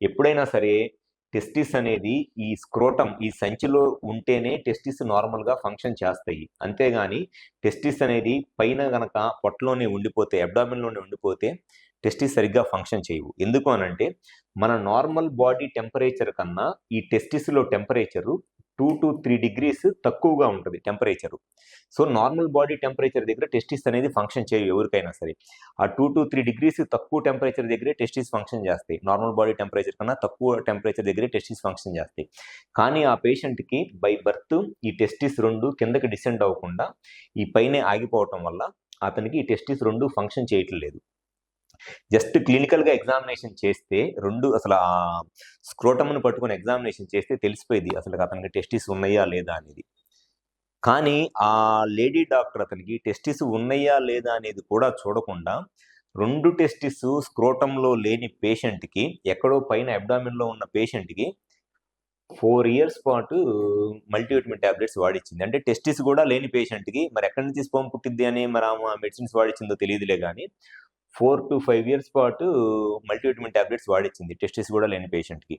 ఎప్పుడైనా సరే టెస్టిస్ అనేది ఈ స్క్రోటం ఈ సంచిలో ఉంటేనే టెస్టిస్ నార్మల్గా ఫంక్షన్ చేస్తాయి. అంతేగాని టెస్టిస్ అనేది పైన గనక పొట్టలోనే ఉండిపోతే, అబ్డామిన్లోనే ఉండిపోతే టెస్టిస్ సరిగ్గా ఫంక్షన్ చేయవు. ఎందుకు అనంటే మన నార్మల్ బాడీ టెంపరేచర్ కన్నా ఈ టెస్టిస్లో టెంపరేచరు 2 to 3 degrees తక్కువగా ఉంటుంది temperature. So normal body temperature దగ్గర టెస్టిస్ అనేది ఫంక్షన్ చేయవు ఎవరికైనా సరే. ఆ 2 to 3 degrees తక్కువ టెంపరేచర్ దగ్గరే టెస్టిస్ ఫంక్షన్ చేస్తాయి. నార్మల్ బాడీ టెంపరేచర్ కన్నా తక్కువ టెంపరేచర్ దగ్గరే టెస్టిస్ ఫంక్షన్ చేస్తాయి. కానీ ఆ పేషెంట్కి బై బర్త్ ఈ టెస్టిస్ 2 కిందకి డిసెండ్ అవ్వకుండా ఈ పైనే ఆగిపోవటం వల్ల అతనికి ఈ టెస్టిస్ 2 ఫంక్షన్ చేయట్లేదు. జస్ట్ క్లినికల్గా ఎగ్జామినేషన్ చేస్తే అసలు ఆ స్క్రోటమ్ను పట్టుకొని ఎగ్జామినేషన్ చేస్తే తెలిసిపోయింది అసలు అతనికి టెస్టిస్ ఉన్నాయా లేదా అనేది. కానీ ఆ లేడీ డాక్టర్ అతనికి టెస్టిస్ ఉన్నాయా లేదా అనేది కూడా చూడకుండా 2 టెస్టిస్ స్క్రోటంలో లేని పేషెంట్కి, ఎక్కడో పైన అబ్డామిన్లో ఉన్న పేషెంట్కి 4 years పాటు మల్టీవిటమిన్ టాబ్లెట్స్ వాడిచ్చింది. అంటే టెస్టిస్ కూడా లేని పేషెంట్కి మరి ఎక్కడి నుంచి స్పెర్మ్ పుట్టిద్ది అని మరి ఆమె మెడిసిన్స్ వాడిచ్చిందో తెలియదులే కానీ 4 to 5 years పాటు మల్టీవిటమిన్ టాబ్లెట్స్ వాడిచ్చింది టెస్టిస్ కూడా లేని పేషెంట్కి.